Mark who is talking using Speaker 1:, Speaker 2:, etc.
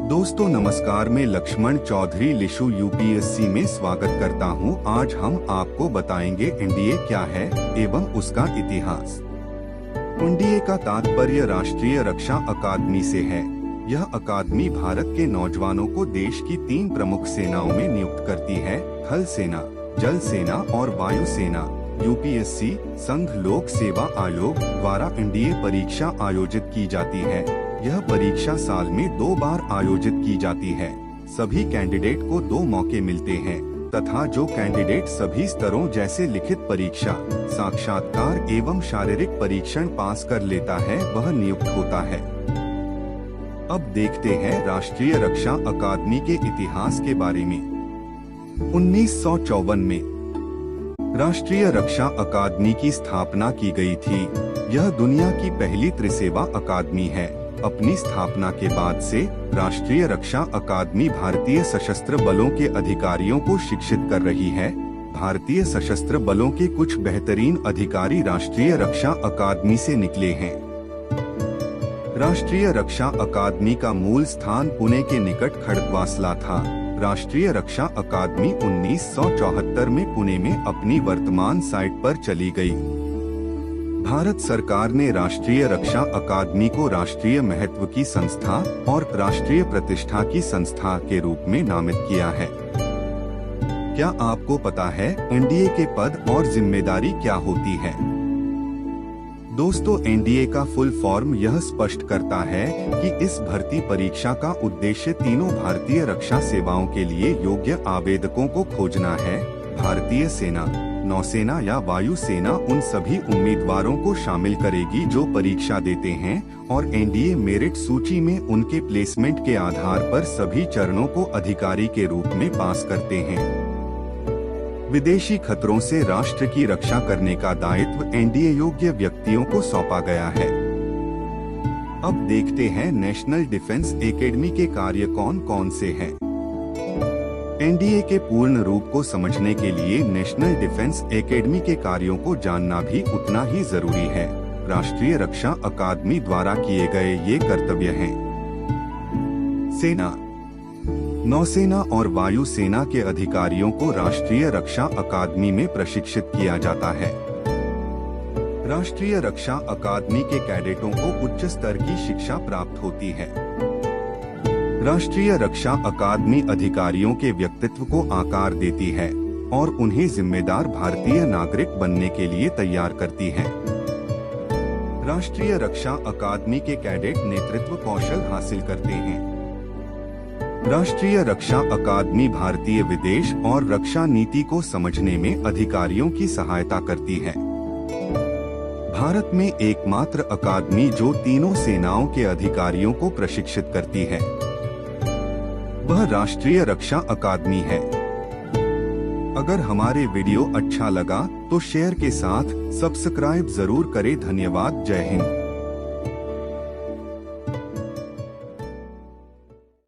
Speaker 1: दोस्तों नमस्कार, मैं लक्ष्मण चौधरी लिशु यूपीएससी में स्वागत करता हूं। आज हम आपको बताएंगे एनडीए क्या है एवं उसका इतिहास। एनडीए का तात्पर्य राष्ट्रीय रक्षा अकादमी से है। यह अकादमी भारत के नौजवानों को देश की 3 प्रमुख सेनाओं में नियुक्त करती है: थल सेना, जल सेना और वायु सेना। यूपीएससी संघ लोक सेवा आयोग द्वारा एनडीए परीक्षा आयोजित की जाती है। यह परीक्षा साल में 2 बार आयोजित की जाती है। सभी कैंडिडेट को 2 मौके मिलते हैं तथा जो कैंडिडेट सभी स्तरों जैसे लिखित परीक्षा, साक्षात्कार एवं शारीरिक परीक्षण पास कर लेता है वह नियुक्त होता है। अब देखते हैं राष्ट्रीय रक्षा अकादमी के इतिहास के बारे में। 1954 में राष्ट्रीय रक्षा अकादमी की स्थापना की गई थी। यह दुनिया की पहली त्रिसेवा अकादमी है। अपनी स्थापना के बाद से राष्ट्रीय रक्षा अकादमी भारतीय सशस्त्र बलों के अधिकारियों को शिक्षित कर रही है। भारतीय सशस्त्र बलों के कुछ बेहतरीन अधिकारी राष्ट्रीय रक्षा अकादमी से निकले हैं। राष्ट्रीय रक्षा अकादमी का मूल स्थान पुणे के निकट खड़गवासला था। राष्ट्रीय रक्षा अकादमी 1974 में पुणे में अपनी वर्तमान साइट पर चली गई। भारत सरकार ने राष्ट्रीय रक्षा अकादमी को राष्ट्रीय महत्व की संस्था और राष्ट्रीय प्रतिष्ठा की संस्था के रूप में नामित किया है। क्या आपको पता है एनडीए के पद और जिम्मेदारी क्या होती है? दोस्तों, एनडीए का फुल फॉर्म यह स्पष्ट करता है कि इस भर्ती परीक्षा का उद्देश्य तीनों भारतीय रक्षा सेवाओं के लिए योग्य आवेदकों को खोजना है। भारतीय सेना, नौसेना या वायु सेना उन सभी उम्मीदवारों को शामिल करेगी जो परीक्षा देते हैं और एनडीए मेरिट सूची में उनके प्लेसमेंट के आधार पर सभी चरणों को अधिकारी के रूप में पास करते हैं। विदेशी खतरों से राष्ट्र की रक्षा करने का दायित्व एनडीए योग्य व्यक्तियों को सौंपा गया है। अब देखते हैं नेशनल डिफेंस एकेडमी के कार्य कौन कौन से हैं। एनडीए के पूर्ण रूप को समझने के लिए नेशनल डिफेंस एकेडमी के कार्यों को जानना भी उतना ही जरूरी है। राष्ट्रीय रक्षा अकादमी द्वारा किए गए ये कर्तव्य हैं: सेना, नौसेना और वायु सेना के अधिकारियों को राष्ट्रीय रक्षा अकादमी में प्रशिक्षित किया जाता है। राष्ट्रीय रक्षा अकादमी के कैडेटों को उच्च स्तर की शिक्षा प्राप्त होती है। राष्ट्रीय रक्षा अकादमी अधिकारियों के व्यक्तित्व को आकार देती है और उन्हें जिम्मेदार भारतीय नागरिक बनने के लिए तैयार करती है। राष्ट्रीय रक्षा अकादमी के कैडेट नेतृत्व कौशल हासिल करते हैं। राष्ट्रीय रक्षा अकादमी भारतीय विदेश और रक्षा नीति को समझने में अधिकारियों की सहायता करती है। भारत में एकमात्र अकादमी जो तीनों सेनाओं के अधिकारियों को प्रशिक्षित करती है वह राष्ट्रीय रक्षा अकादमी है। अगर हमारे वीडियो अच्छा लगा तो शेयर के साथ सब्सक्राइब जरूर करें। धन्यवाद। जय हिंद।